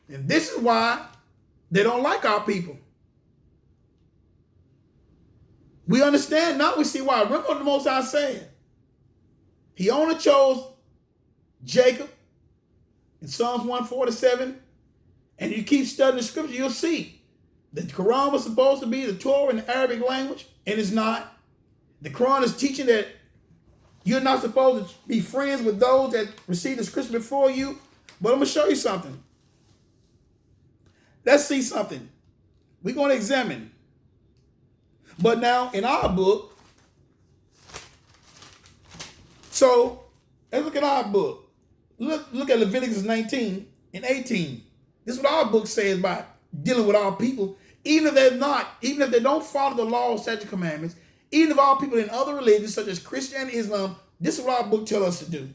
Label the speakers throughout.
Speaker 1: And this is why they don't like our people. We understand now, we see why. Remember what the Most High said. He only chose Jacob in Psalms 147. And you keep studying the scripture, you'll see that the Quran was supposed to be the Torah in the Arabic language, and it's not. The Quran is teaching that you're not supposed to be friends with those that received the scripture before you. But I'm going to show you something. Let's see something. We're going to examine. But now, in our book, so let's look at our book. Look at Leviticus 19 and 18. This is what our book says about dealing with our people. Even if they don't follow the law, statute, commandments, even if our people in other religions, such as Christianity, Islam, this is what our book tells us to do.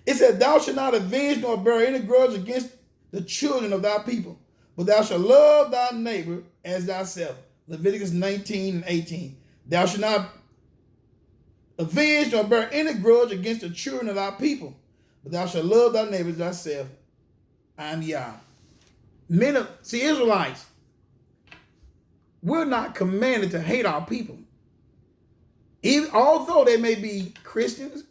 Speaker 1: It said, thou shalt not avenge nor bear any grudge against the children of thy people, but thou shalt love thy neighbor as thyself. Leviticus 19 and 18. Thou shalt not avenge nor bear any grudge against the children of thy people, but thou shalt love thy neighbor as thyself. I am YAH. See, Israelites, we're not commanded to hate our people. Although they may be Christians,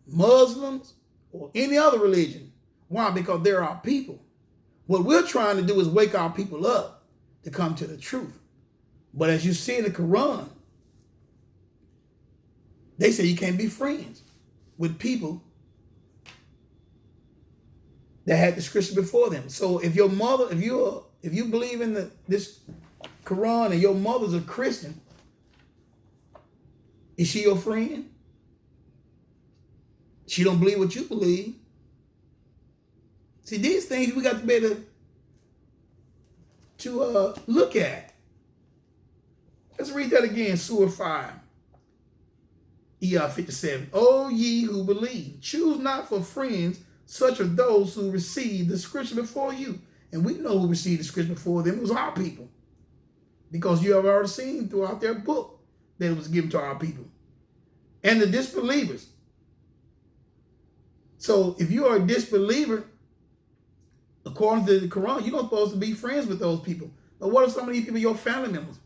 Speaker 1: Muslims, or any other religion. Why? Because they're our people. What we're trying to do is wake our people up to come to the truth. But as you see in the Quran, they say you can't be friends with people that had the scripture before them. So if your mother, if you believe in this Quran and your mother's a Christian, is she your friend? She don't believe what you believe. See, these things we got to be able to look at. Let's read that again, Surah 5, YAH 57. O ye who believe, choose not for friends such as those who received the scripture before you. And we know who received the scripture before them. It was our people. Because you have already seen throughout their book that it was given to our people. And the disbelievers. So if you are a disbeliever, according to the Quran, you're not supposed to be friends with those people. But what if some of these people are your family members?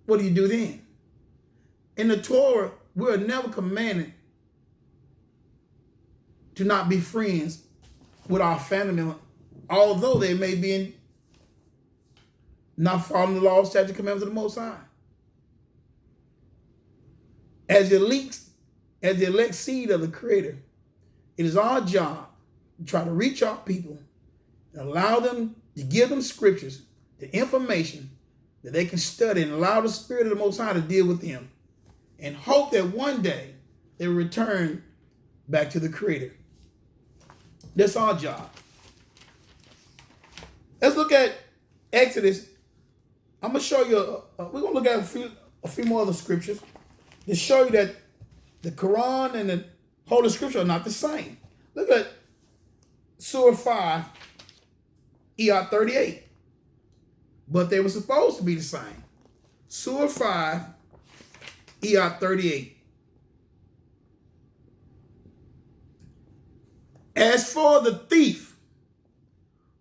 Speaker 1: What do you do then? In the Torah, we're never commanded to not be friends with our family members, although they may be not following the law, statute, commandments of the Most High. As the elect seed of the Creator, it is our job to try to reach our people and allow them to give them scriptures, the information that they can study, and allow the Spirit of the Most High to deal with them, and hope that one day they will return back to the Creator. That's our job. Let's look at Exodus. I'm going to show you, we're going to look at a few more other scriptures to show you that the Quran and the Holy Scripture are not the same. Look at Surah 5, YAH 38. But they were supposed to be the same. Surah 5, YAH 38. As for the thief,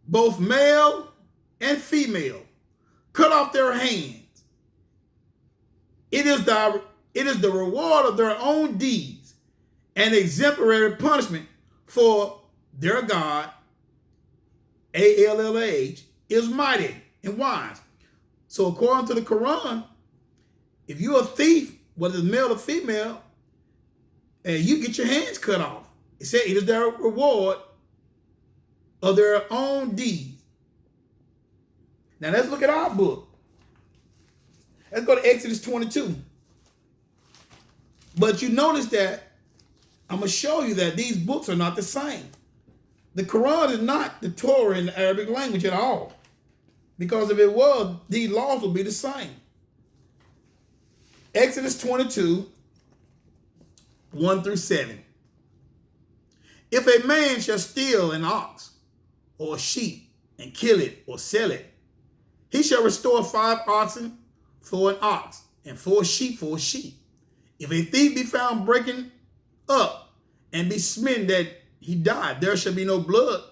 Speaker 1: both male and female, cut off their hands. It is the reward of their own deeds and exemplary punishment for their God, ALLAH, is mighty and wise. So according to the Quran, if you're a thief, whether it's male or female, and you get your hands cut off, it said it is their reward of their own deeds. Now let's look at our book. Let's go to Exodus 22. But you notice that I'm going to show you that these books are not the same. The Quran is not the Torah in the Arabic language at all. Because if it was, these laws would be the same. Exodus 22, 1 through 7. If a man shall steal an ox or a sheep and kill it or sell it, he shall restore 5 oxen for an ox and 4 sheep for a sheep. If a thief be found breaking up and be smitten that he died, there shall be no blood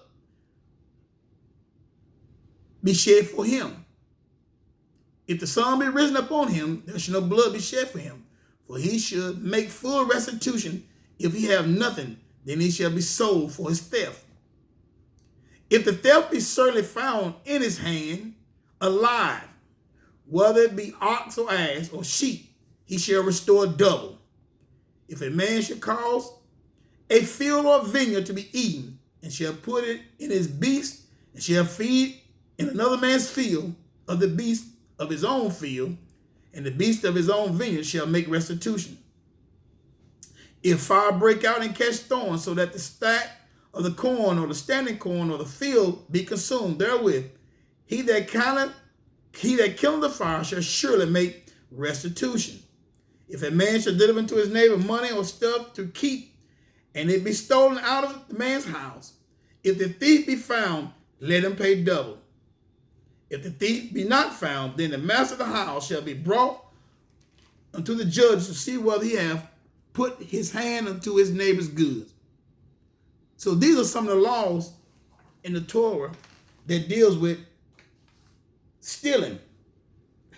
Speaker 1: be shed for him. If the sun be risen upon him, there shall no blood be shed for him. For he should make full restitution. If he have nothing, then he shall be sold for his theft. If the theft be certainly found in his hand, alive, whether it be ox or ass or sheep, he shall restore double. If a man should cause a field or vineyard to be eaten, and shall put it in his beast, and shall feed in another man's field of the beast of his own field, and the beast of his own vineyard shall make restitution. If fire break out and catch thorns, so that the stack of the corn or the standing corn or the field be consumed therewith, he that killeth the fire shall surely make restitution. If a man shall deliver unto his neighbor money or stuff to keep, and it be stolen out of the man's house, if the thief be found, let him pay double. If the thief be not found, then the master of the house shall be brought unto the judge to see whether he hath put his hand unto his neighbor's goods. So these are some of the laws in the Torah that deals with stealing.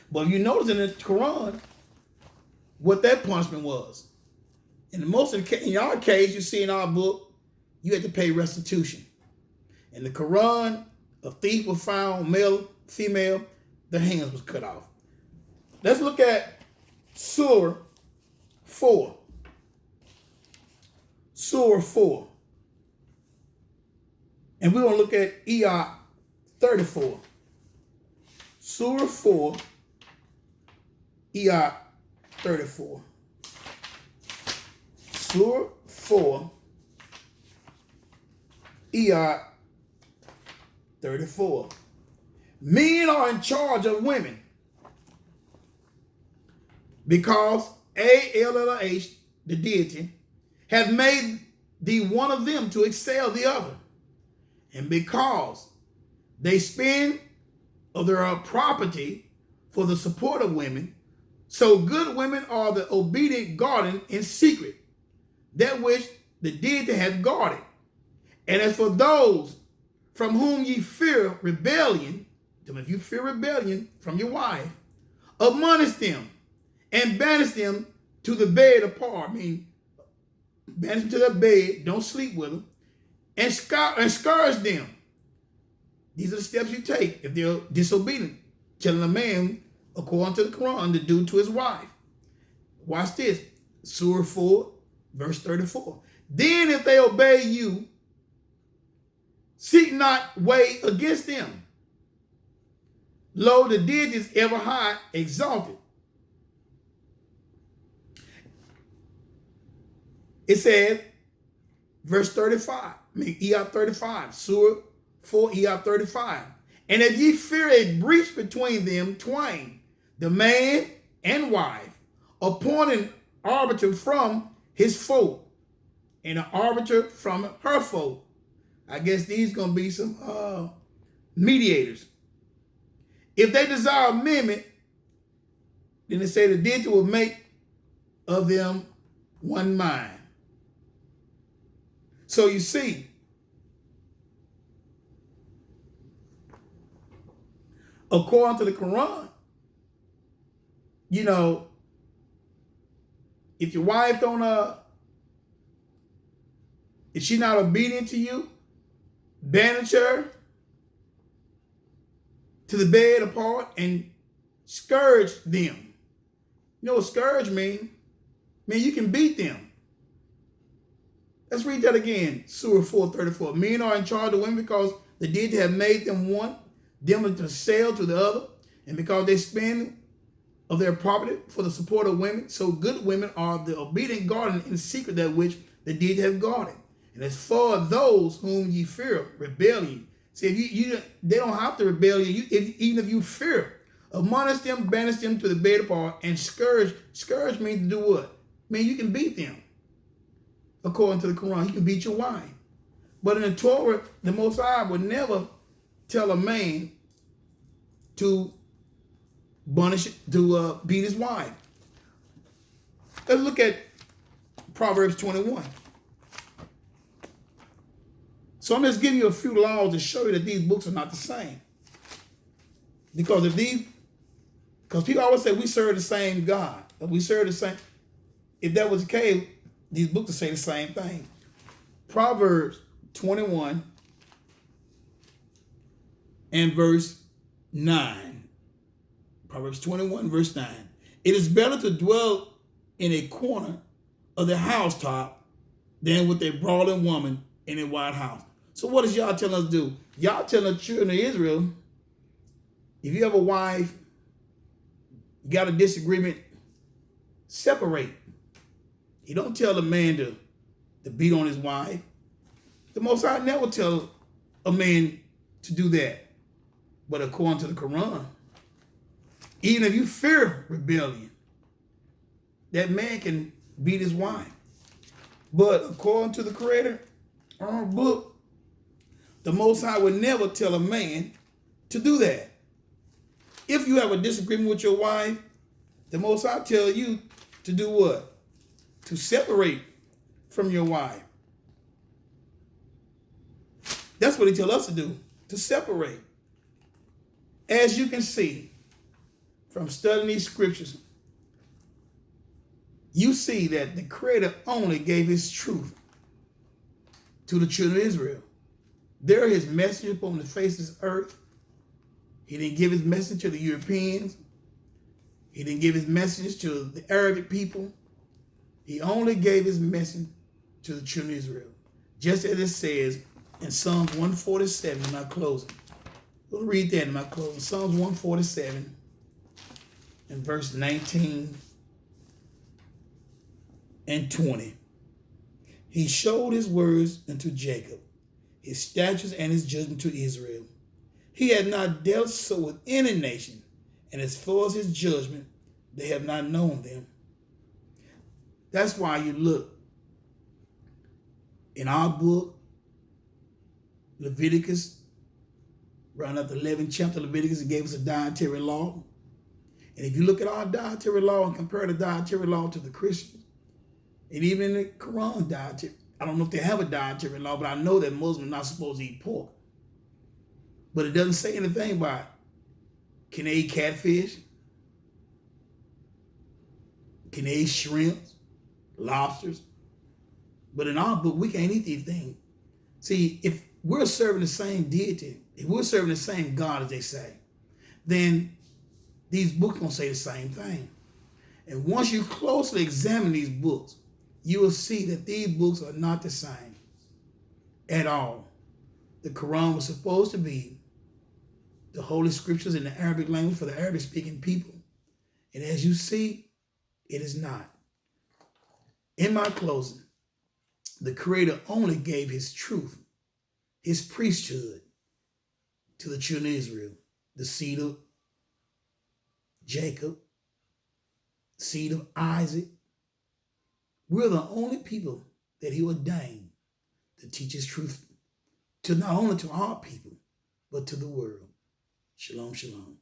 Speaker 1: But you notice in the Quran what that punishment was. In our case, you see in our book, you had to pay restitution. In the Quran, a thief was found, male, female, the hands was cut off. Let's look at Surah 4. Surah 4. And we're going to look at YAH 34. Surah 4, YAH 34. Surah 4, YAH 34. Men are in charge of women because ALLH, the deity, have made thee one of them to excel the other. And because they spend of their property for the support of women, so good women are the obedient guardian in secret, that which the deity hath guarded. And as for those from whom ye fear rebellion, if you fear rebellion from your wife, admonish them and banish them to the bed apart. I mean, banish them to their bed, don't sleep with them, and scourge them. These are the steps you take if they're disobedient, telling a man, according to the Quran, to do to his wife. Watch this. Surah 4, verse 34. Then if they obey you, seek not way against them. Lo, the deity is ever high, exalted. It says, verse 35, YAH 35, Surah 4, YAH 35. And if ye fear a breach between them twain, the man and wife, appoint an arbiter from his folk, and an arbiter from her folk. I guess these going to be some mediators. If they desire amendment, then they say the deity will make of them one mind. So you see, according to the Quran, if your wife if she's not obedient to you, banish her to the bed apart and scourge them. You know what scourge mean? You can beat them. Let's read that again. Surah 4:34. Men are in charge of women because the deity have made them one, them to sell to the other, and because they spend of their property for the support of women, so good women are the obedient guardian in secret, that which the deity have guarded. And as for those whom ye fear, rebellion. See, if they don't have to rebel you. Even if you fear, admonish them, banish them to the bed apart, and scourge. Scourge means to do what? You can beat them. According to the Quran, you can beat your wife. But in the Torah, the Most High would never tell a man to beat his wife. Let's look at Proverbs 21. So I'm just giving you a few laws to show you that these books are not the same. Because people always say we serve the same God. We serve the same. If that was the case, these books would say the same thing. Proverbs 21 and verse 9. Proverbs 21 verse 9. It is better to dwell in a corner of the housetop than with a brawling woman in a wide house. So what does y'all telling us to do? Y'all telling the children of Israel, if you have a wife, you got a disagreement, separate. He don't tell a man to beat on his wife. The Most High never tell a man to do that. But according to the Quran, even if you fear rebellion, that man can beat his wife. But according to the Creator, our book, the Most High would never tell a man to do that. If you have a disagreement with your wife, the Most High tell you to do what? To separate from your wife. That's what he tell us to do, to separate. As you can see from studying these scriptures, you see that the Creator only gave his truth to the children of Israel. They're his messenger upon the face of this earth. He didn't give his message to the Europeans. He didn't give his message to the Arabic people. He only gave his message to the children of Israel. Just as it says in Psalms 147 in my closing. We'll read that in my closing. Psalms 147 and verse 19 and 20. He showed his words unto Jacob, his statutes and his judgment to Israel. He had not dealt so with any nation, and as far as his judgment, they have not known them. That's why you look in our book, Leviticus, round up the 11th chapter of Leviticus, it gave us a dietary law. And if you look at our dietary law and compare the dietary law to the Christians, and even the Quran dietary, I don't know if they have a dietary law, but I know that Muslims are not supposed to eat pork. But it doesn't say anything about, can they eat catfish? Can they eat shrimps, lobsters? But in our book, we can't eat these things. See, if we're serving the same deity, if we're serving the same God as they say, then these books don't say the same thing. And once you closely examine these books, you will see that these books are not the same at all. The Quran was supposed to be the Holy Scriptures in the Arabic language for the Arabic-speaking people. And as you see, it is not. In my closing, the Creator only gave his truth, his priesthood, to the children of Israel, the seed of Jacob, seed of Isaac. We're the only people that he ordained to teach his truth to not only to our people, but to the world. Shalom, shalom.